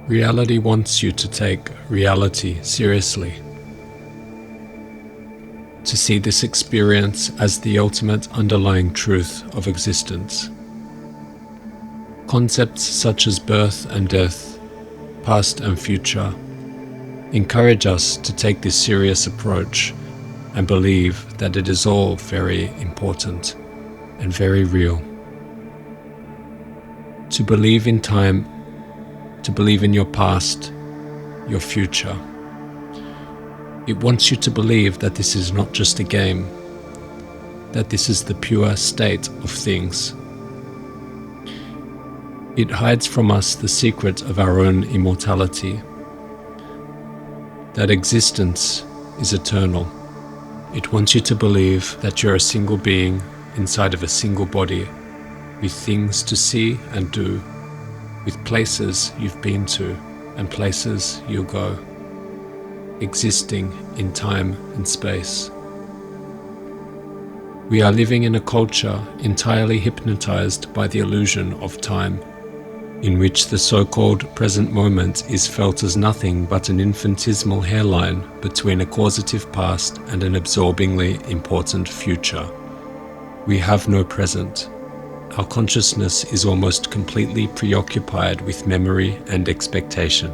Reality wants you to take reality seriously, to see this experience as the ultimate underlying truth of existence. Concepts such as birth and death, past and future, encourage us to take this serious approach and believe that it is all very important and very real. To believe in time, to believe in your past, your future. It wants you to believe that this is not just a game, that this is the pure state of things. It hides from us the secret of our own immortality, that existence is eternal. It wants you to believe that you're a single being inside of a single body, with things to see and do, with places you've been to and places you'll go, existing in time and space. We are living in a culture entirely hypnotized by the illusion of time, in which the so-called present moment is felt as nothing but an infinitesimal hairline between a causative past and an absorbingly important future. We have no present. Our consciousness is almost completely preoccupied with memory and expectation.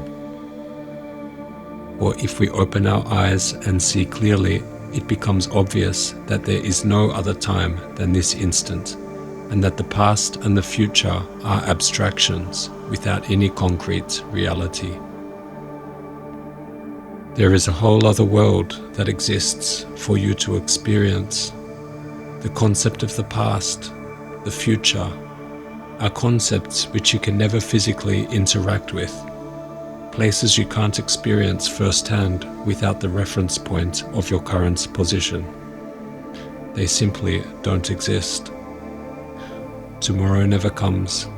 Or if we open our eyes and see clearly, it becomes obvious that there is no other time than this instant, and that the past and the future are abstractions without any concrete reality. There is a whole other world that exists for you to experience. The concept of the past, the future, are concepts which you can never physically interact with, places you can't experience firsthand without the reference point of your current position. They simply don't exist. Tomorrow never comes.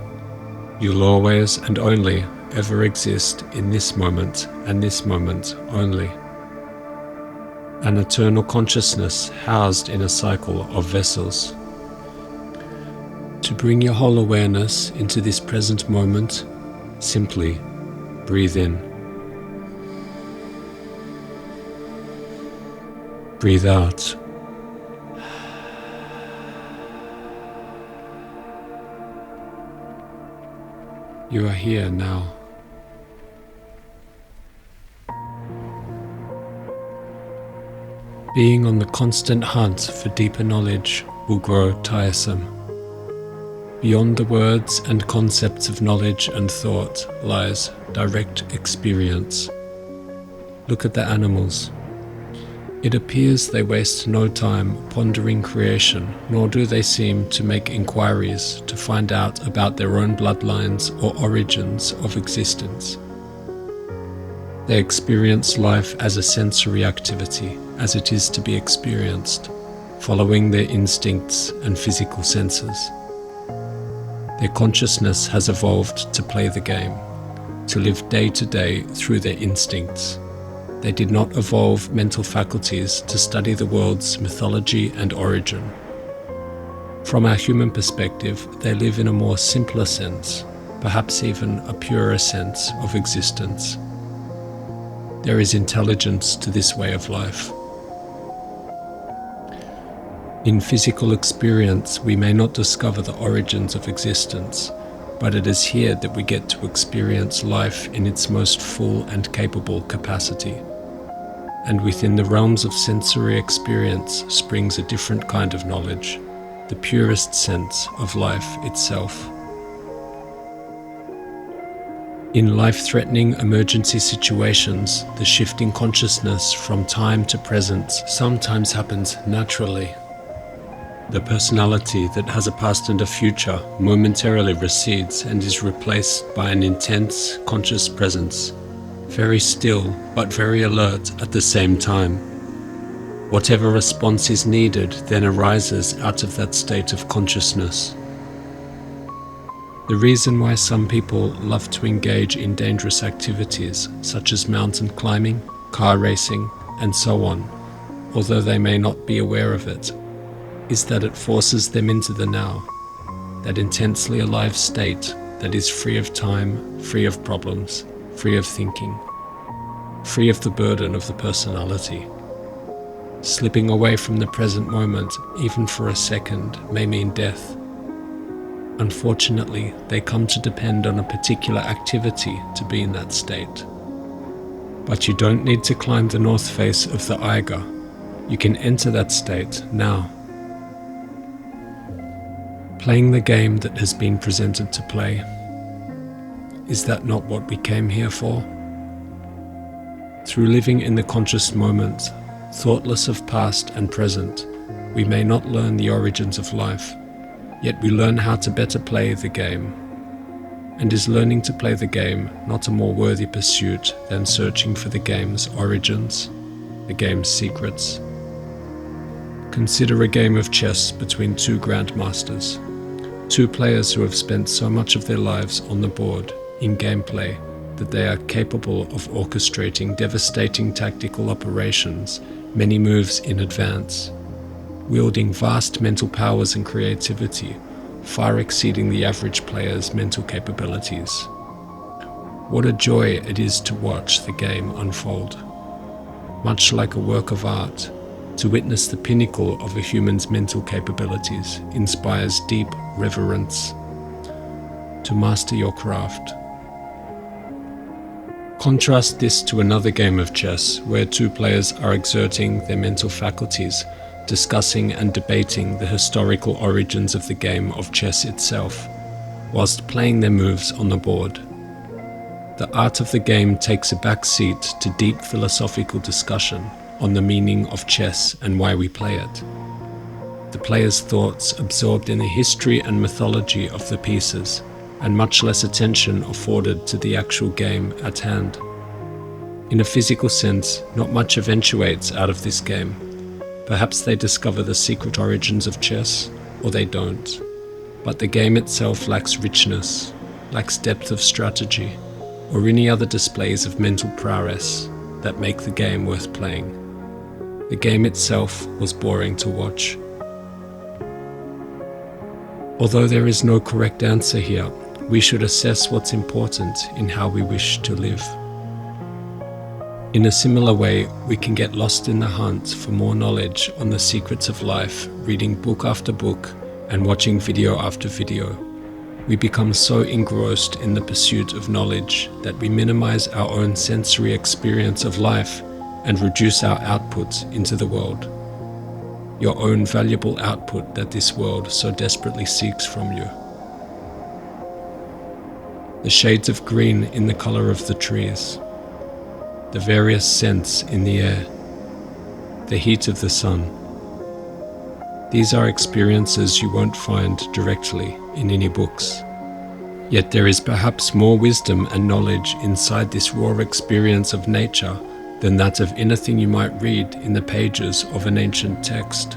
You'll always and only ever exist in this moment and this moment only. An eternal consciousness housed in a cycle of vessels. To bring your whole awareness into this present moment, simply breathe in. Breathe out. You are here now. Being on the constant hunt for deeper knowledge will grow tiresome. Beyond the words and concepts of knowledge and thought lies direct experience. Look at the animals. It appears they waste no time pondering creation, nor do they seem to make inquiries to find out about their own bloodlines or origins of existence. They experience life as a sensory activity, as it is to be experienced, following their instincts and physical senses. Their consciousness has evolved to play the game, to live day to day through their instincts. They did not evolve mental faculties to study the world's mythology and origin. From our human perspective, they live in a more simpler sense, perhaps even a purer sense of existence. There is intelligence to this way of life. In physical experience, we may not discover the origins of existence, but it is here that we get to experience life in its most full and capable capacity. And within the realms of sensory experience springs a different kind of knowledge, the purest sense of life itself. In life-threatening emergency situations, the shift in consciousness from time to present sometimes happens naturally. The personality that has a past and a future momentarily recedes and is replaced by an intense, conscious presence, very still but very alert at the same time. Whatever response is needed then arises out of that state of consciousness. The reason why some people love to engage in dangerous activities such as mountain climbing, car racing, and so on, although they may not be aware of it, is that it forces them into the now, that intensely alive state that is free of time, free of problems, free of thinking, free of the burden of the personality. Slipping away from the present moment, even for a second, may mean death. Unfortunately, they come to depend on a particular activity to be in that state. But you don't need to climb the north face of the Eiger. You can enter that state now. Playing the game that has been presented to play. Is that not what we came here for? Through living in the conscious moment, thoughtless of past and present, we may not learn the origins of life, yet we learn how to better play the game. And is learning to play the game not a more worthy pursuit than searching for the game's origins, the game's secrets? Consider a game of chess between two grandmasters, two players who have spent so much of their lives on the board, in gameplay, that they are capable of orchestrating devastating tactical operations many moves in advance, wielding vast mental powers and creativity, far exceeding the average player's mental capabilities. What a joy it is to watch the game unfold. Much like a work of art, to witness the pinnacle of a human's mental capabilities inspires deep reverence. To master your craft. Contrast this to another game of chess where two players are exerting their mental faculties, discussing and debating the historical origins of the game of chess itself, whilst playing their moves on the board. The art of the game takes a back seat to deep philosophical discussion on the meaning of chess and why we play it. The player's thoughts absorbed in the history and mythology of the pieces, and much less attention afforded to the actual game at hand. In a physical sense, not much eventuates out of this game. Perhaps they discover the secret origins of chess, or they don't. But the game itself lacks richness, lacks depth of strategy, or any other displays of mental prowess that make the game worth playing. The game itself was boring to watch. Although there is no correct answer here, we should assess what's important in how we wish to live. In a similar way, we can get lost in the hunt for more knowledge on the secrets of life, reading book after book and watching video after video. We become so engrossed in the pursuit of knowledge that we minimize our own sensory experience of life and reduce our output into the world. Your own valuable output that this world so desperately seeks from you. The shades of green in the color of the trees, the various scents in the air, the heat of the sun. These are experiences you won't find directly in any books. Yet there is perhaps more wisdom and knowledge inside this raw experience of nature than that of anything you might read in the pages of an ancient text.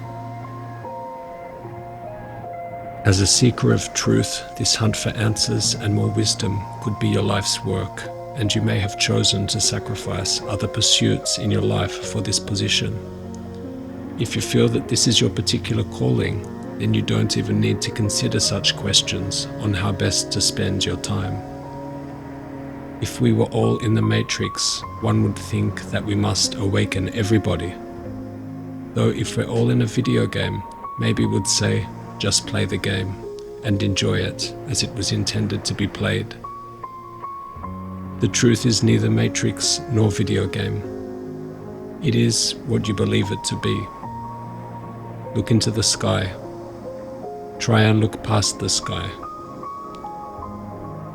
As a seeker of truth, this hunt for answers and more wisdom could be your life's work, and you may have chosen to sacrifice other pursuits in your life for this position. If you feel that this is your particular calling, then you don't even need to consider such questions on how best to spend your time. If we were all in the Matrix, one would think that we must awaken everybody. Though if we're all in a video game, maybe we'd say, just play the game and enjoy it as it was intended to be played. The truth is neither Matrix nor video game. It is what you believe it to be. Look into the sky. Try and look past the sky.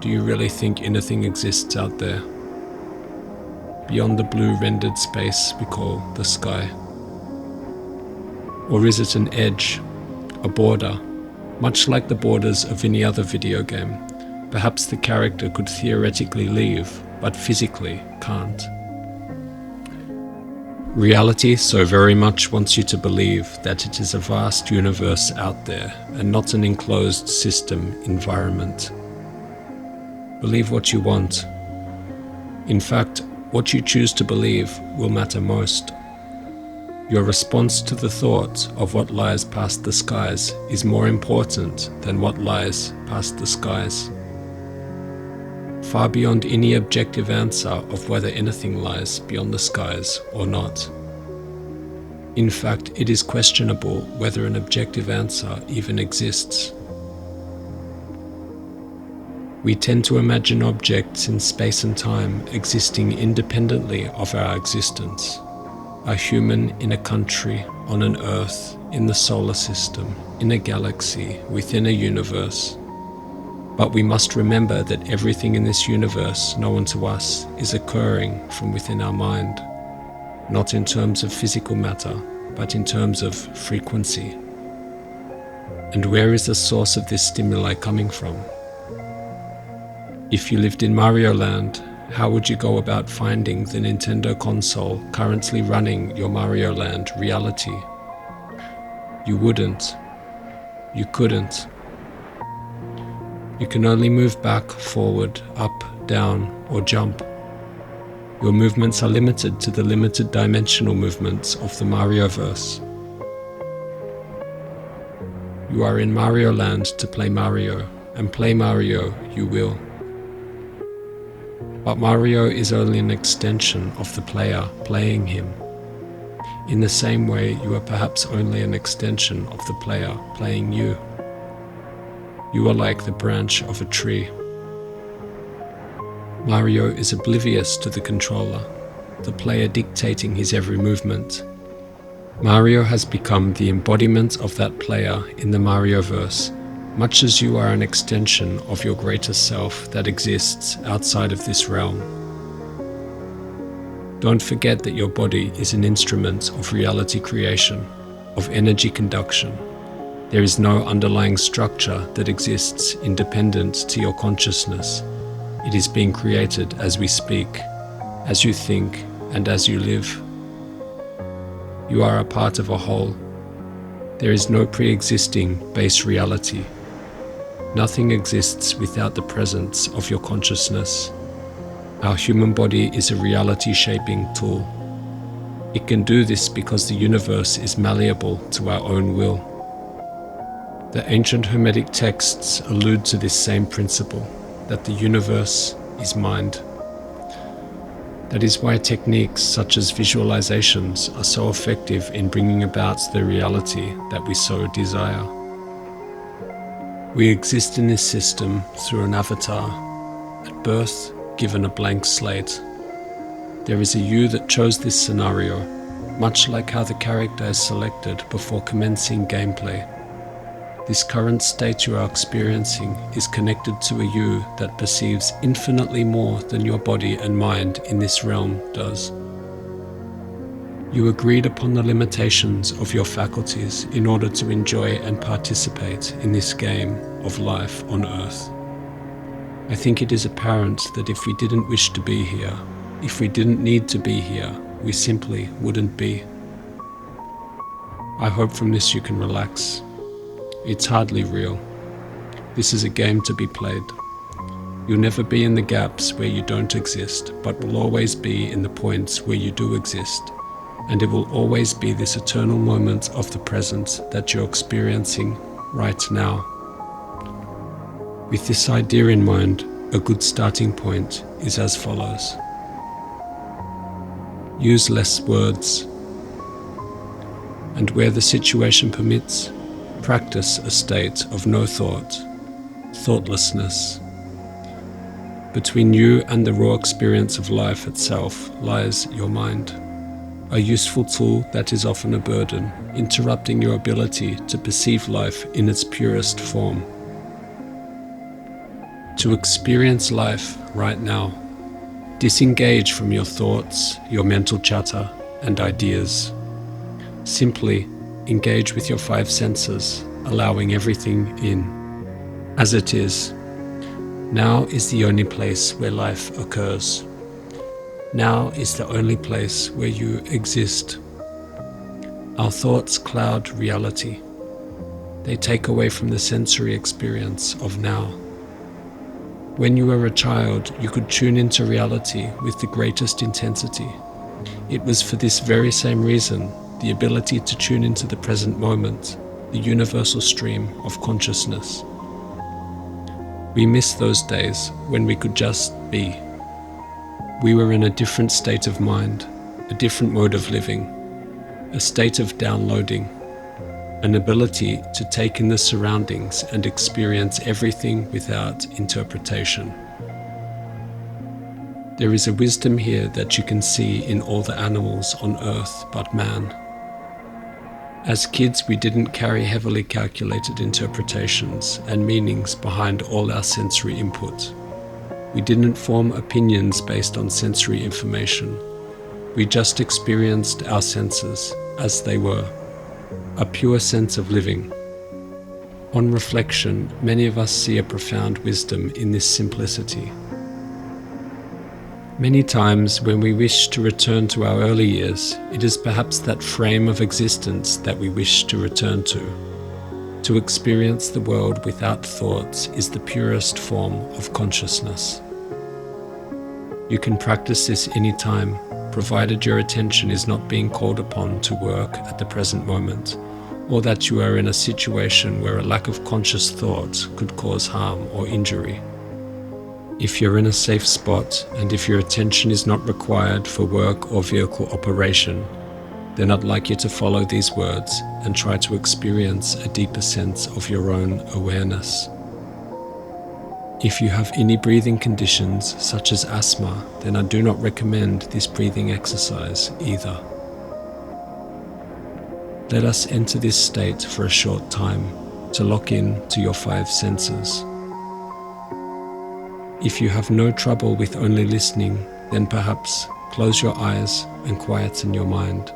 Do you really think anything exists out there? Beyond the blue rendered space we call the sky? Or is it an edge, a border, much like the borders of any other video game? Perhaps the character could theoretically leave, but physically can't. Reality so very much wants you to believe that it is a vast universe out there and not an enclosed system environment. Believe what you want. In fact, what you choose to believe will matter most. Your response to the thought of what lies past the skies is more important than what lies past the skies. far beyond any objective answer of whether anything lies beyond the skies or not. In fact, it is questionable whether an objective answer even exists. We tend to imagine objects in space and time existing independently of our existence. A human in a country, on an Earth, in the solar system, in a galaxy, within a universe. But we must remember that everything in this universe known to us is occurring from within our mind, not in terms of physical matter, but in terms of frequency. And where is the source of this stimuli coming from? If you lived in Mario Land, how would you go about finding the Nintendo console currently running your Mario Land reality? You wouldn't. You couldn't. You can only move back, forward, up, down, or jump. Your movements are limited to the limited dimensional movements of the Marioverse. You are in Mario Land to play Mario, and play Mario you will. But Mario is only an extension of the player playing him. In the same way, you are perhaps only an extension of the player playing you. You are like the branch of a tree. Mario is oblivious to the controller, the player dictating his every movement. Mario has become the embodiment of that player in the Marioverse, much as you are an extension of your greater self that exists outside of this realm. Don't forget that your body is an instrument of reality creation, of energy conduction. There is no underlying structure that exists independent to your consciousness. It is being created as we speak, as you think, and as you live. You are a part of a whole. There is no pre-existing base reality. Nothing exists without the presence of your consciousness. Our human body is a reality-shaping tool. It can do this because the universe is malleable to our own will. The ancient Hermetic texts allude to this same principle, that the universe is mind. That is why techniques such as visualizations are so effective in bringing about the reality that we so desire. We exist in this system through an avatar, at birth given a blank slate. There is a you that chose this scenario, much like how the character is selected before commencing gameplay. This current state you are experiencing is connected to a you that perceives infinitely more than your body and mind in this realm does. You agreed upon the limitations of your faculties in order to enjoy and participate in this game of life on Earth. I think it is apparent that if we didn't wish to be here, if we didn't need to be here, we simply wouldn't be. I hope from this you can relax. It's hardly real. This is a game to be played. You'll never be in the gaps where you don't exist, but will always be in the points where you do exist. And it will always be this eternal moment of the present that you're experiencing right now. With this idea in mind, a good starting point is as follows. Use less words, and where the situation permits, practice a state of no thought, thoughtlessness. Between you and the raw experience of life itself lies your mind, a useful tool that is often a burden, interrupting your ability to perceive life in its purest form. To experience life right now, disengage from your thoughts, your mental chatter, and ideas. Simply engage with your five senses, allowing everything in. As it is, now is the only place where life occurs. Now is the only place where you exist. Our thoughts cloud reality. They take away from the sensory experience of now. When you were a child, you could tune into reality with the greatest intensity. It was for this very same reason, the ability to tune into the present moment, the universal stream of consciousness. We miss those days when we could just be. We were in a different state of mind, a different mode of living, a state of downloading, an ability to take in the surroundings and experience everything without interpretation. There is a wisdom here that you can see in all the animals on earth but man. As kids, we didn't carry heavily calculated interpretations and meanings behind all our sensory input. We didn't form opinions based on sensory information. We just experienced our senses as they were, a pure sense of living. On reflection, many of us see a profound wisdom in this simplicity. Many times when we wish to return to our early years, it is perhaps that frame of existence that we wish to return to. To experience the world without thoughts is the purest form of consciousness. You can practice this anytime, provided your attention is not being called upon to work at the present moment, or that you are in a situation where a lack of conscious thought could cause harm or injury. If you're in a safe spot and if your attention is not required for work or vehicle operation, then I'd like you to follow these words and try to experience a deeper sense of your own awareness. If you have any breathing conditions such as asthma, then I do not recommend this breathing exercise either. Let us enter this state for a short time to lock in to your 5 senses. If you have no trouble with only listening, then perhaps close your eyes and quieten your mind.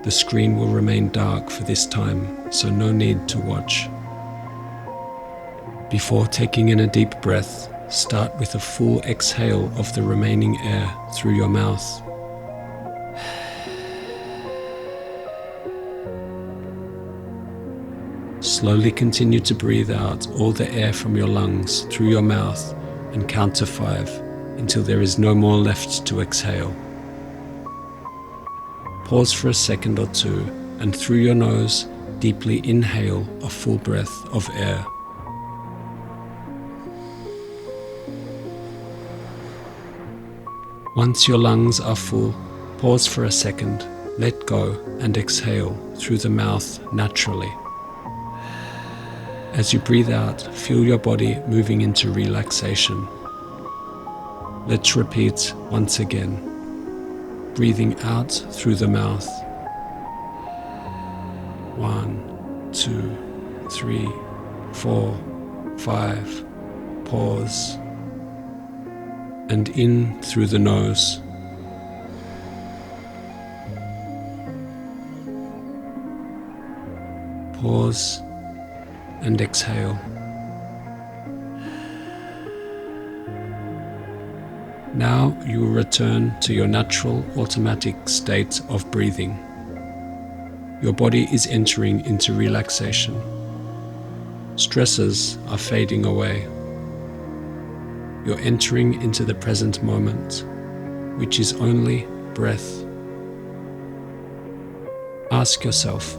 The screen will remain dark for this time, so no need to watch. Before taking in a deep breath, start with a full exhale of the remaining air through your mouth. Slowly continue to breathe out all the air from your lungs through your mouth and count to 5 until there is no more left to exhale. Pause for a second or two and through your nose deeply inhale a full breath of air. Once your lungs are full, pause for a second, let go and exhale through the mouth naturally. As you breathe out, feel your body moving into relaxation. Let's repeat once again. Breathing out through the mouth. 1, 2, 3, 4, 5. Pause. And in through the nose. Pause and exhale. Now you will return to your natural automatic state of breathing. Your body is entering into relaxation. Stresses are fading away. You're entering into the present moment, which is only breath. Ask yourself,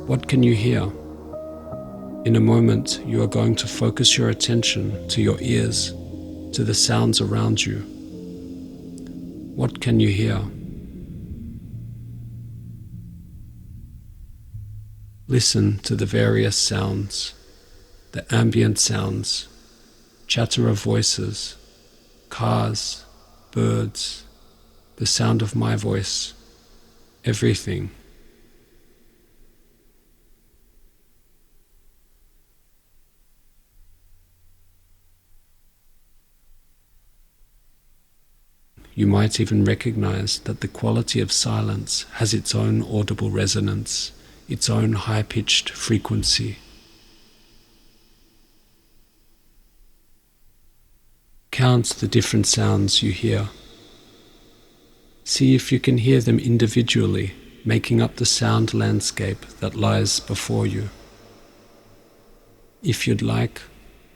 what can you hear? In a moment, you are going to focus your attention to your ears, to the sounds around you. What can you hear? Listen to the various sounds, the ambient sounds, chatter of voices, cars, birds, the sound of my voice, everything. You might even recognize that the quality of silence has its own audible resonance, its own high-pitched frequency. Count the different sounds you hear. See if you can hear them individually, making up the sound landscape that lies before you. If you'd like,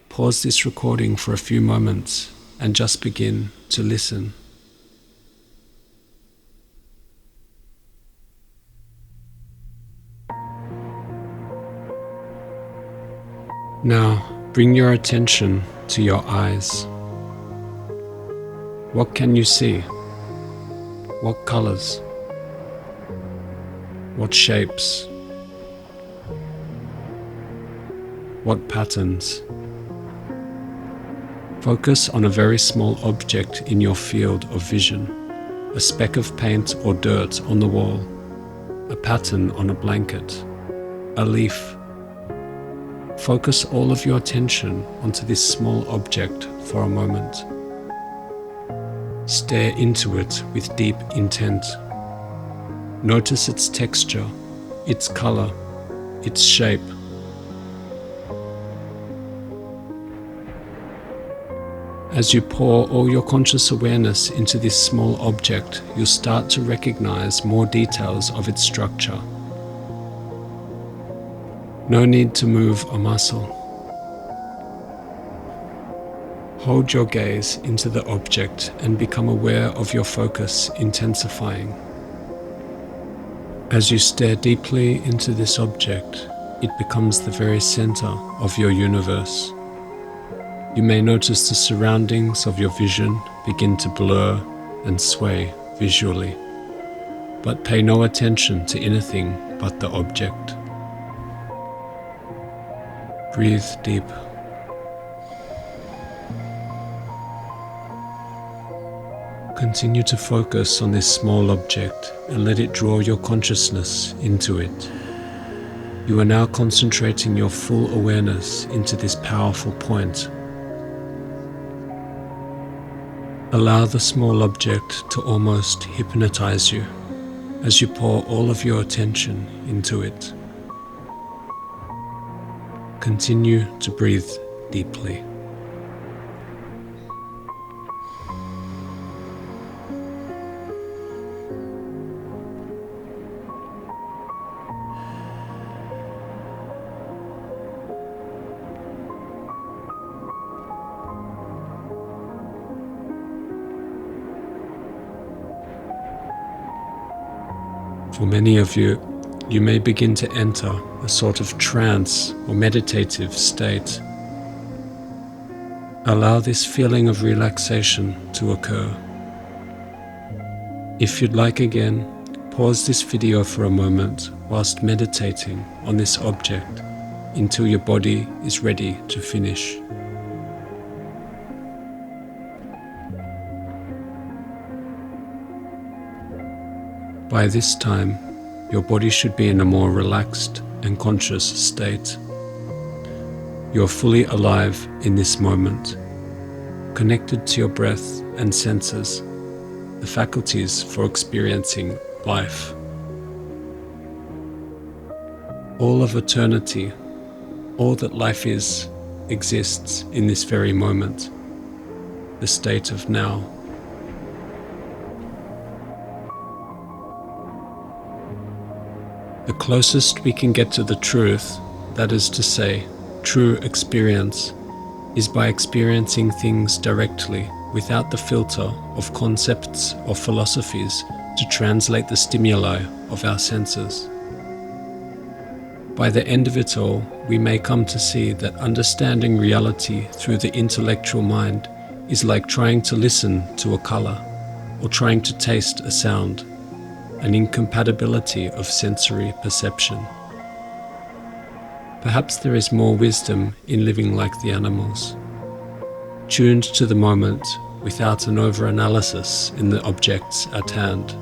pause this recording for a few moments and just begin to listen. Now, Bring your attention to your eyes. What can you see? What colors? What shapes? What patterns? Focus on a very small object in your field of vision, a speck of paint or dirt on the wall, a pattern on a blanket, a leaf. Focus all of your attention onto this small object for a moment. Stare into it with deep intent. Notice its texture, its color, its shape. As you pour all your conscious awareness into this small object, you'll start to recognize more details of its structure. No need to move a muscle. Hold your gaze into the object and become aware of your focus intensifying. As you stare deeply into this object, it becomes the very center of your universe. You may notice the surroundings of your vision begin to blur and sway visually, but pay no attention to anything but the object. Breathe deep. Continue to focus on this small object and let it draw your consciousness into it. You are now concentrating your full awareness into this powerful point. Allow the small object to almost hypnotize you as you pour all of your attention into it. Continue to breathe deeply. For many of you, you may begin to enter a sort of trance or meditative state. Allow this feeling of relaxation to occur. If you'd like again, pause this video for a moment whilst meditating on this object until your body is ready to finish. By this time, your body should be in a more relaxed and conscious state. You are fully alive in this moment, connected to your breath and senses, the faculties for experiencing life. All of eternity, all that life is, exists in this very moment, the state of now. The closest we can get to the truth, that is to say, true experience, is by experiencing things directly, without the filter of concepts or philosophies to translate the stimuli of our senses. By the end of it all, we may come to see that understanding reality through the intellectual mind is like trying to listen to a color or trying to taste a sound, an incompatibility of sensory perception. Perhaps there is more wisdom in living like the animals, tuned to the moment without an over-analysis in the objects at hand.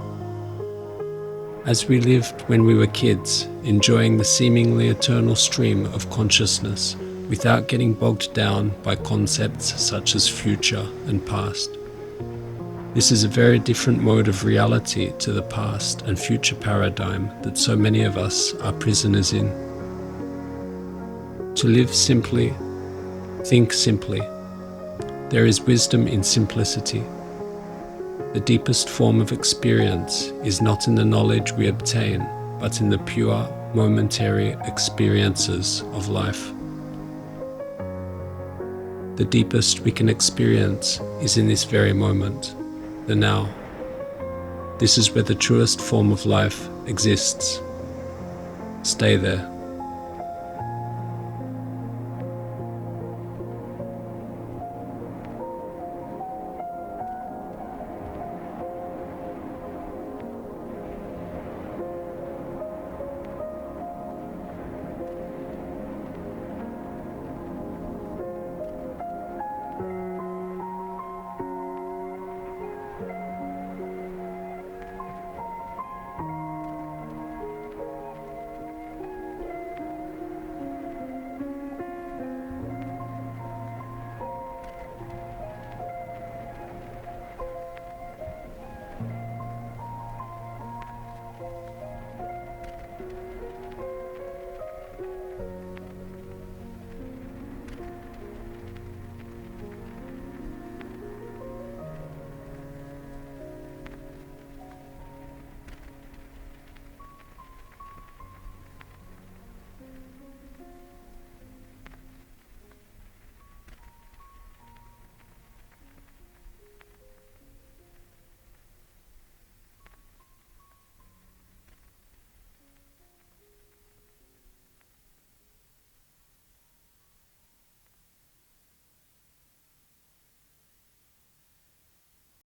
As we lived when we were kids, enjoying the seemingly eternal stream of consciousness without getting bogged down by concepts such as future and past. This is a very different mode of reality to the past and future paradigm that so many of us are prisoners in. To live simply, think simply. There is wisdom in simplicity. The deepest form of experience is not in the knowledge we obtain, but in the pure, momentary experiences of life. The deepest we can experience is in this very moment, the now. This is where the truest form of life exists. Stay there.